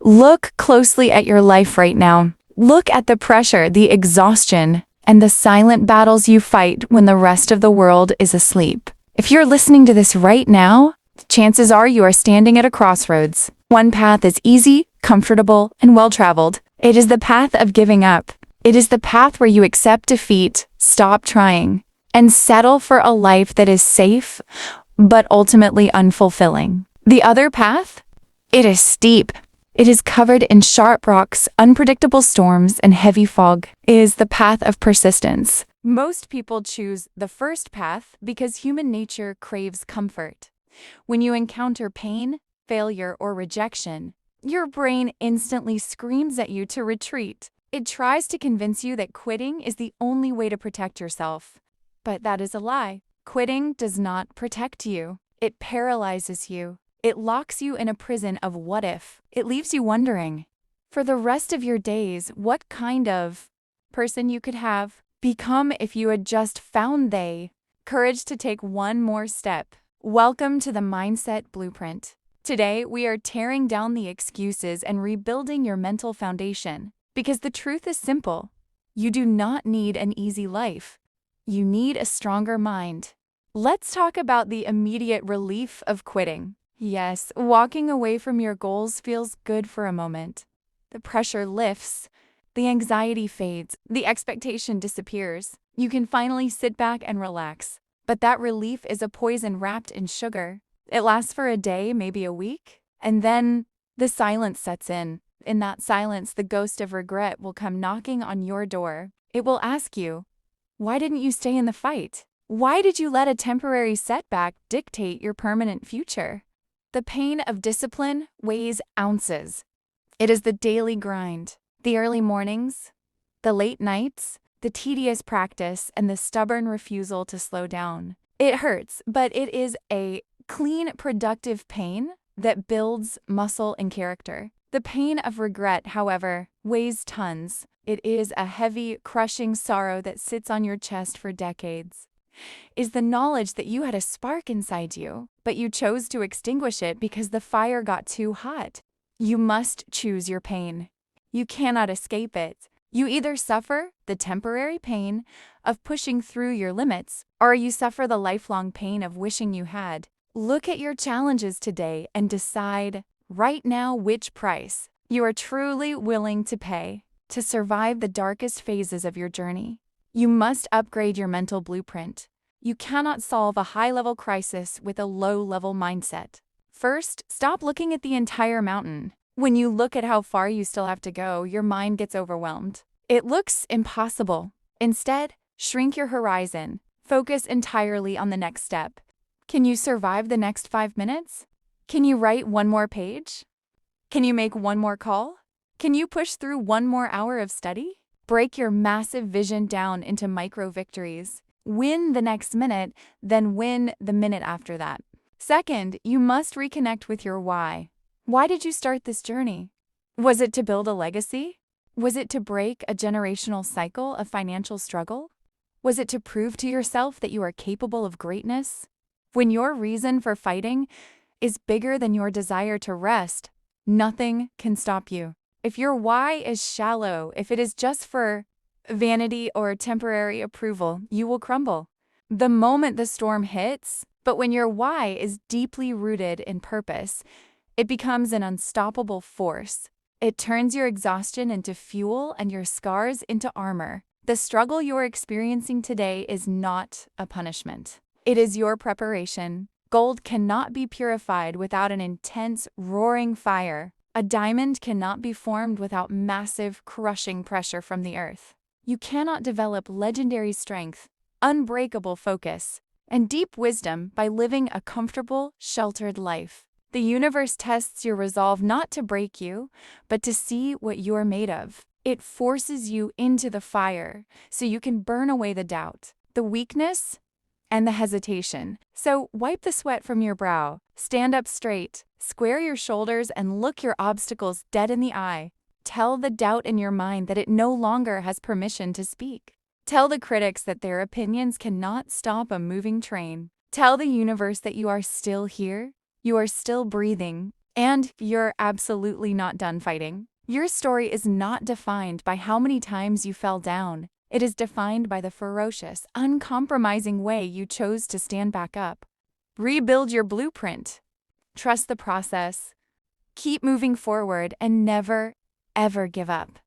Look closely at your life right now. Look at the pressure, the exhaustion, and the silent battles you fight when the rest of the world is asleep. If you're listening to this right now, chances are you are standing at a crossroads. One path is easy, comfortable, and well-traveled. It is the path of giving up. It is the path where you accept defeat, stop trying, and settle for a life that is safe, but ultimately unfulfilling. The other path? It is steep. It is covered in sharp rocks, unpredictable storms, and heavy fog. It is the path of persistence. Most people choose the first path because human nature craves comfort. When you encounter pain, failure, or rejection, your brain instantly screams at you to retreat. It tries to convince you that quitting is the only way to protect yourself. But that is a lie. Quitting does not protect you. It paralyzes you. It locks you in a prison of what if. It leaves you wondering, for the rest of your days, what kind of person you could have become if you had just found the courage to take one more step. Welcome to the Mindset Blueprint. Today, we are tearing down the excuses and rebuilding your mental foundation. Because the truth is simple. You do not need an easy life. You need a stronger mind. Let's talk about the immediate relief of quitting. Yes, walking away from your goals feels good for a moment. The pressure lifts, the anxiety fades, the expectation disappears. You can finally sit back and relax. But that relief is a poison wrapped in sugar. It lasts for a day, maybe a week, and then the silence sets in. In that silence, the ghost of regret will come knocking on your door. It will ask you, why didn't you stay in the fight? Why did you let a temporary setback dictate your permanent future? The pain of discipline weighs ounces. It is the daily grind, the early mornings, the late nights, the tedious practice, and the stubborn refusal to slow down. It hurts, but it is a clean, productive pain that builds muscle and character. The pain of regret, however, weighs tons. It is a heavy, crushing sorrow that sits on your chest for decades. Is the knowledge that you had a spark inside you, but you chose to extinguish it because the fire got too hot. You must choose your pain. You cannot escape it. You either suffer the temporary pain of pushing through your limits, or you suffer the lifelong pain of wishing you had. Look at your challenges today and decide right now which price you are truly willing to pay to survive the darkest phases of your journey. You must upgrade your mental blueprint. You cannot solve a high-level crisis with a low-level mindset. First, stop looking at the entire mountain. When you look at how far you still have to go, your mind gets overwhelmed. It looks impossible. Instead, shrink your horizon. Focus entirely on the next step. Can you survive the next 5 minutes? Can you write one more page? Can you make one more call? Can you push through one more hour of study? Break your massive vision down into micro victories. Win the next minute, then win the minute after that. Second, you must reconnect with your why. Why did you start this journey? Was it to build a legacy? Was it to break a generational cycle of financial struggle? Was it to prove to yourself that you are capable of greatness? When your reason for fighting is bigger than your desire to rest, nothing can stop you. If your why is shallow, if it is just for vanity or temporary approval, you will crumble the moment the storm hits. But when your why is deeply rooted in purpose, it becomes an unstoppable force. It turns your exhaustion into fuel and your scars into armor. The struggle you're experiencing today is not a punishment. It is your preparation. Gold cannot be purified without an intense, roaring fire. A diamond cannot be formed without massive, crushing pressure from the earth. You cannot develop legendary strength, unbreakable focus, and deep wisdom by living a comfortable, sheltered life. The universe tests your resolve not to break you, but to see what you're made of. It forces you into the fire so you can burn away the doubt, the weakness, and the hesitation. So wipe the sweat from your brow, stand up straight, square your shoulders, and look your obstacles dead in the eye. Tell the doubt in your mind that it no longer has permission to speak. Tell the critics that their opinions cannot stop a moving train. Tell the universe that you are still here, you are still breathing, And you're absolutely not done fighting. Your story is not defined by how many times you fell down. It is defined by the ferocious, uncompromising way you chose to stand back up. Rebuild your blueprint. Trust the process. Keep moving forward and never, ever give up.